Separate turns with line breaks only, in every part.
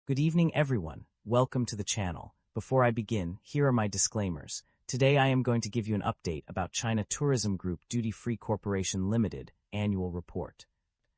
Good evening, everyone. Welcome to the channel. Before I begin, here are my disclaimers. Today I am going to give you an update about China Tourism Group Duty Free Corporation Limited Annual Report.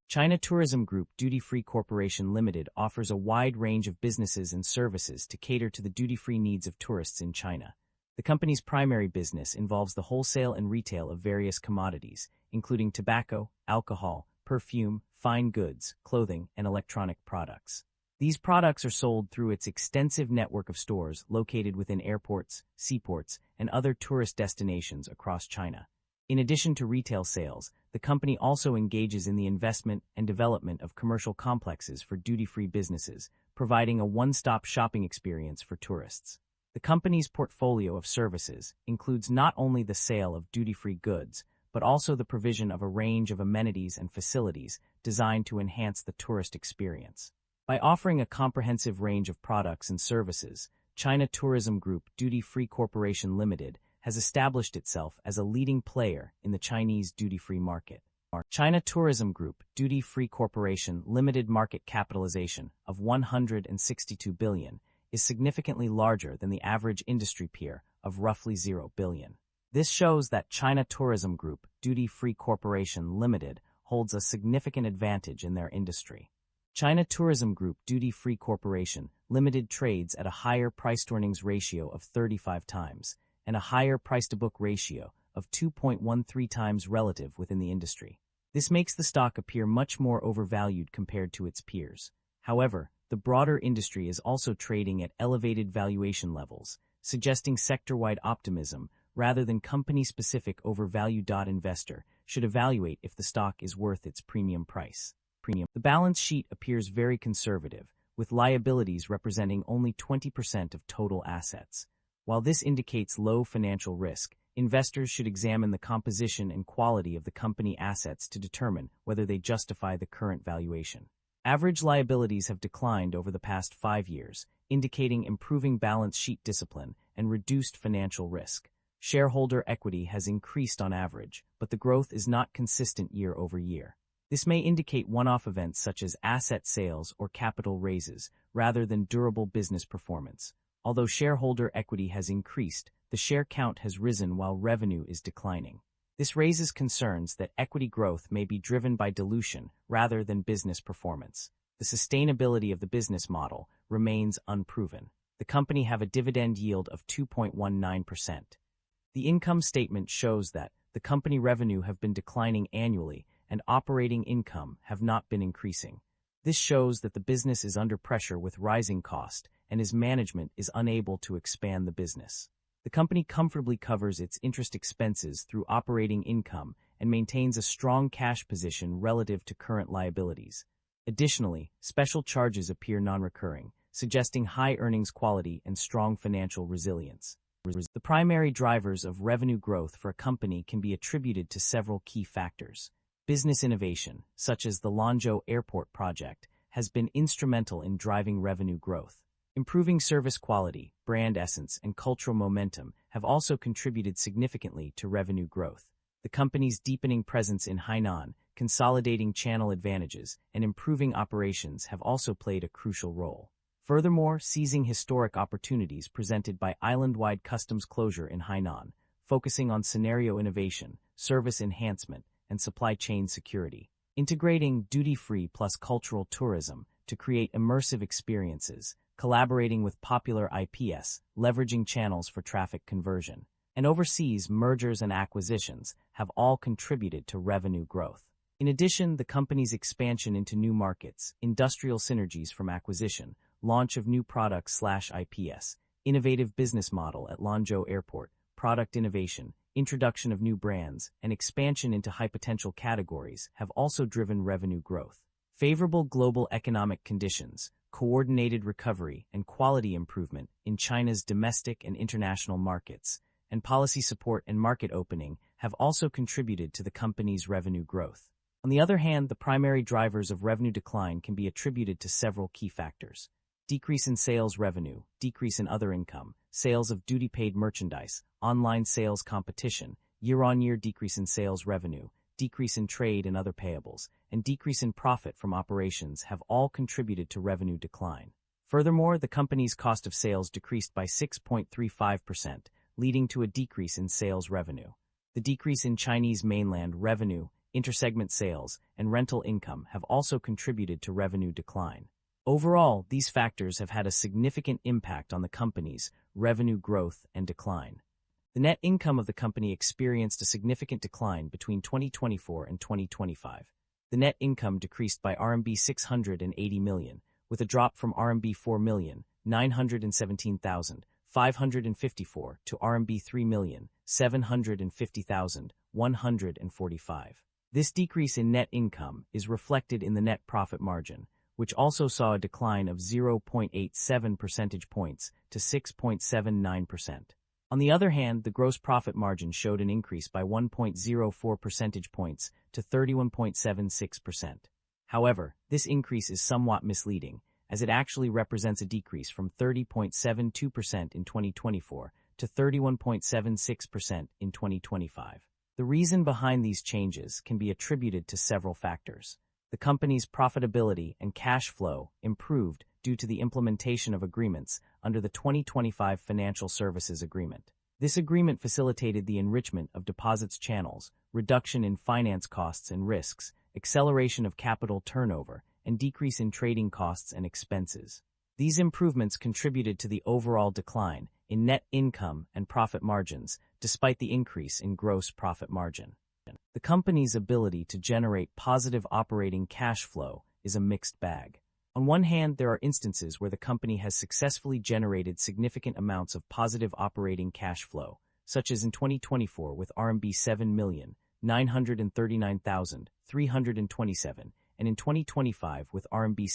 China Tourism Group Duty Free Corporation Limited offers a wide range of businesses and services to cater to the duty-free needs of tourists in China. The company's primary business involves the wholesale and retail of various commodities, including tobacco, alcohol, perfume, fine goods, clothing, and electronic products. These products are sold through its extensive network of stores located within airports, seaports, and other tourist destinations across China. In addition to retail sales, the company also engages in the investment and development of commercial complexes for duty-free businesses, providing a one-stop shopping experience for tourists. The company's portfolio of services includes not only the sale of duty-free goods, but also the provision of a range of amenities and facilities designed to enhance the tourist experience. By offering a comprehensive range of products and services, China Tourism Group Duty Free Corporation Limited has established itself as a leading player in the Chinese duty-free market. China Tourism Group Duty Free Corporation Limited market capitalization of 162 billion is significantly larger than the average industry peer of roughly 0 billion. This shows that China Tourism Group Duty Free Corporation Limited holds a significant advantage in their industry. China Tourism Group Duty Free Corporation Limited trades at a higher price-to-earnings ratio of 35 times and a higher price-to-book ratio of 2.13 times relative within the industry. This makes the stock appear much more overvalued compared to its peers. However, the broader industry is also trading at elevated valuation levels, suggesting sector-wide optimism rather than company-specific overvalue. Investor should evaluate if the stock is worth its premium price. The balance sheet appears very conservative, with liabilities representing only 20% of total assets. While this indicates low financial risk, investors should examine the composition and quality of the company assets to determine whether they justify the current valuation. Average liabilities have declined over the past 5 years, indicating improving balance sheet discipline and reduced financial risk. Shareholder equity has increased on average, but the growth is not consistent year over year. This may indicate one-off events such as asset sales or capital raises, rather than durable business performance. Although shareholder equity has increased, the share count has risen while revenue is declining. This raises concerns that equity growth may be driven by dilution rather than business performance. The sustainability of the business model remains unproven. The company have a dividend yield of 2.19%. The income statement shows that the company revenue have been declining annually and operating income have not been increasing. This shows that the business is under pressure with rising cost and its management is unable to expand the business. The company comfortably covers its interest expenses through operating income and maintains a strong cash position relative to current liabilities. Additionally, special charges appear non-recurring, suggesting high earnings quality and strong financial resilience. The primary drivers of revenue growth for a company can be attributed to several key factors. Business innovation, such as the Lanzhou Airport project, has been instrumental in driving revenue growth. Improving service quality, brand essence, and cultural momentum have also contributed significantly to revenue growth. The company's deepening presence in Hainan, consolidating channel advantages, and improving operations have also played a crucial role. Furthermore, seizing historic opportunities presented by island-wide customs closure in Hainan, focusing on scenario innovation, service enhancement, and supply chain security. Integrating duty-free plus cultural tourism to create immersive experiences, collaborating with popular IPs, leveraging channels for traffic conversion, and overseas mergers and acquisitions have all contributed to revenue growth. In addition, the company's expansion into new markets, industrial synergies from acquisition, launch of new products/IPs, innovative business model at Lanzhou Airport, product innovation, introduction of new brands, and expansion into high-potential categories have also driven revenue growth. Favorable global economic conditions, coordinated recovery, and quality improvement in China's domestic and international markets, and policy support and market opening have also contributed to the company's revenue growth. On the other hand, the primary drivers of revenue decline can be attributed to several key factors. Decrease in sales revenue, decrease in other income, sales of duty-paid merchandise, online sales competition, year-on-year decrease in sales revenue, decrease in trade and other payables, and decrease in profit from operations have all contributed to revenue decline. Furthermore, the company's cost of sales decreased by 6.35%, leading to a decrease in sales revenue. The decrease in Chinese mainland revenue, intersegment sales, and rental income have also contributed to revenue decline. Overall, these factors have had a significant impact on the company's revenue growth and decline. The net income of the company experienced a significant decline between 2024 and 2025. The net income decreased by RMB 680 million, with a drop from RMB 4,917,554 to RMB 3,750,145. This decrease in net income is reflected in the net profit margin, which also saw a decline of 0.87 percentage points to 6.79%. On the other hand, the gross profit margin showed an increase by 1.04 percentage points to 31.76%. However, this increase is somewhat misleading, as it actually represents a decrease from 30.72% in 2024 to 31.76% in 2025. The reason behind these changes can be attributed to several factors. The company's profitability and cash flow improved due to the implementation of agreements under the 2025 Financial Services Agreement. This agreement facilitated the enrichment of deposits channels, reduction in finance costs and risks, acceleration of capital turnover, and decrease in trading costs and expenses. These improvements contributed to the overall decline in net income and profit margins, despite the increase in gross profit margin. The company's ability to generate positive operating cash flow is a mixed bag. On one hand, there are instances where the company has successfully generated significant amounts of positive operating cash flow, such as in 2024 with RMB 7,939,327, and in 2025 with RMB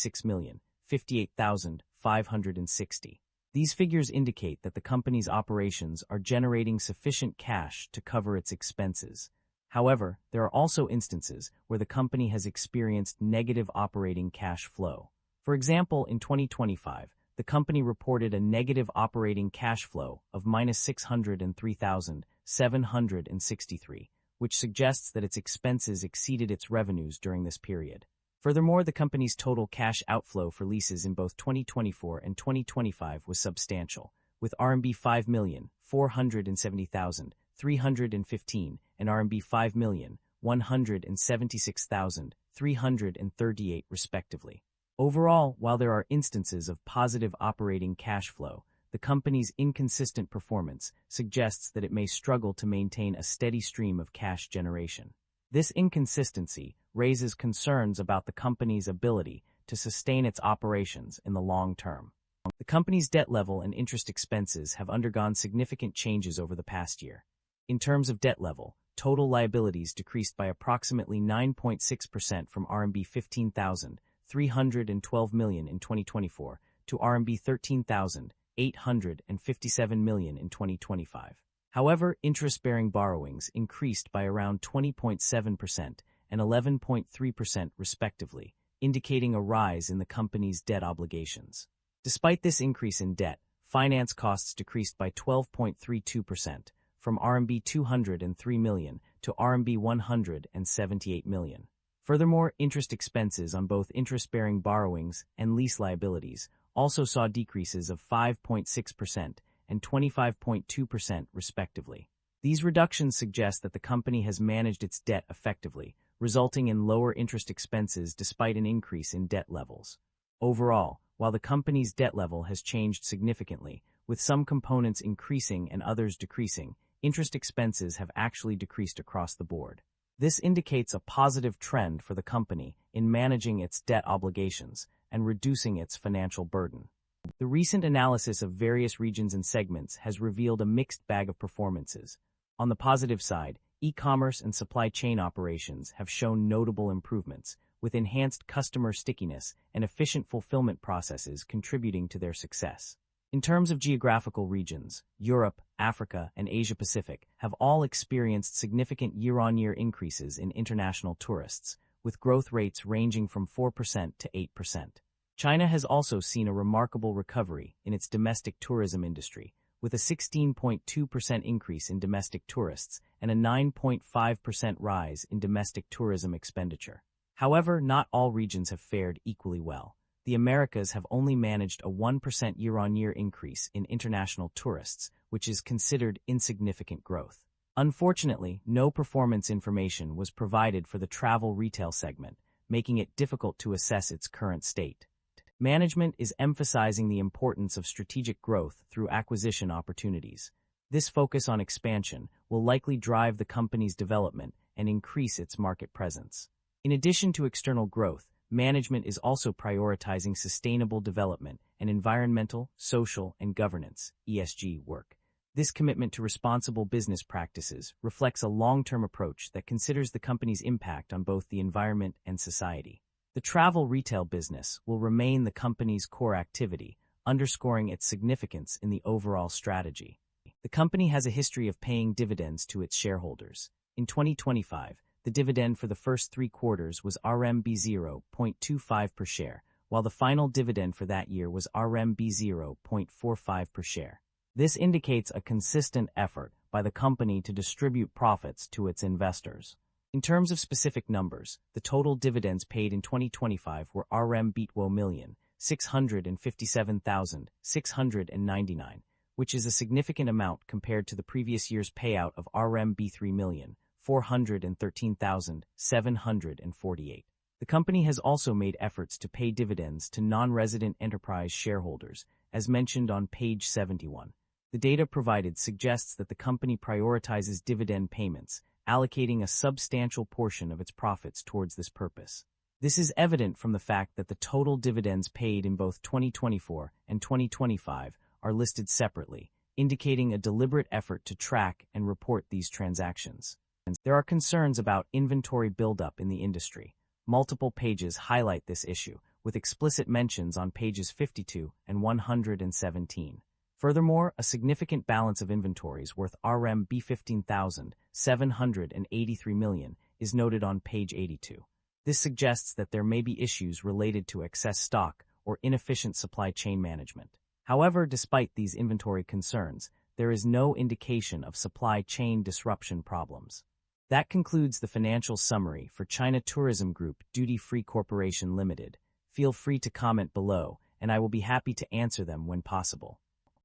6,058,560. These figures indicate that the company's operations are generating sufficient cash to cover its expenses. However, there are also instances where the company has experienced negative operating cash flow. For example, in 2025, the company reported a negative operating cash flow of -603,763, which suggests that its expenses exceeded its revenues during this period. Furthermore, the company's total cash outflow for leases in both 2024 and 2025 was substantial, with RMB 5,470,315 and RMB 5,176,338 respectively. Overall, while there are instances of positive operating cash flow, the company's inconsistent performance suggests that it may struggle to maintain a steady stream of cash generation. This inconsistency raises concerns about the company's ability to sustain its operations in the long term. The company's debt level and interest expenses have undergone significant changes over the past year. In terms of debt level, total liabilities decreased by approximately 9.6% from RMB 15,312 million in 2024 to RMB 13,857 million in 2025. However, interest-bearing borrowings increased by around 20.7% and 11.3% respectively, indicating a rise in the company's debt obligations. Despite this increase in debt, finance costs decreased by 12.32%, from RMB 203 million to RMB 178 million. Furthermore, interest expenses on both interest-bearing borrowings and lease liabilities also saw decreases of 5.6% and 25.2% respectively. These reductions suggest that the company has managed its debt effectively, resulting in lower interest expenses despite an increase in debt levels. Overall, while the company's debt level has changed significantly, with some components increasing and others decreasing, interest expenses have actually decreased across the board. This indicates a positive trend for the company in managing its debt obligations and reducing its financial burden. The recent analysis of various regions and segments has revealed a mixed bag of performances. On the positive side, e-commerce and supply chain operations have shown notable improvements, with enhanced customer stickiness and efficient fulfillment processes contributing to their success. In terms of geographical regions, Europe, Africa, and Asia-Pacific have all experienced significant year-on-year increases in international tourists, with growth rates ranging from 4% to 8%. China has also seen a remarkable recovery in its domestic tourism industry, with a 16.2% increase in domestic tourists and a 9.5% rise in domestic tourism expenditure. However, not all regions have fared equally well. the Americas have only managed a 1% year-on-year increase in international tourists, which is considered insignificant growth. Unfortunately, no performance information was provided for the travel retail segment, making it difficult to assess its current state. Management is emphasizing the importance of strategic growth through acquisition opportunities. This focus on expansion will likely drive the company's development and increase its market presence. In addition to external growth, management is also prioritizing sustainable development and environmental, social, and governance (ESG) work. This commitment to responsible business practices reflects a long-term approach that considers the company's impact on both the environment and society. The travel retail business will remain the company's core activity, underscoring its significance in the overall strategy. The company has a history of paying dividends to its shareholders. In 2025, the dividend for the first 3 quarters was RMB 0.25 per share, while the final dividend for that year was RMB 0.45 per share. This indicates a consistent effort by the company to distribute profits to its investors. In terms of specific numbers, the total dividends paid in 2025 were RMB 1,657,699, which is a significant amount compared to the previous year's payout of RMB 3,413,748. The company has also made efforts to pay dividends to non-resident enterprise shareholders, as mentioned on page 71. The data provided suggests that the company prioritizes dividend payments, allocating a substantial portion of its profits towards this purpose. This is evident from the fact that the total dividends paid in both 2024 and 2025 are listed separately, indicating a deliberate effort to track and report these transactions. There are concerns about inventory buildup in the industry. Multiple pages highlight this issue, with explicit mentions on pages 52 and 117. Furthermore, a significant balance of inventories worth RMB 15,783 million is noted on page 82. This suggests that there may be issues related to excess stock or inefficient supply chain management. However, despite these inventory concerns, there is no indication of supply chain disruption problems. That concludes the financial summary for China Tourism Group Duty Free Corporation Limited. Feel free to comment below, and I will be happy to answer them when possible.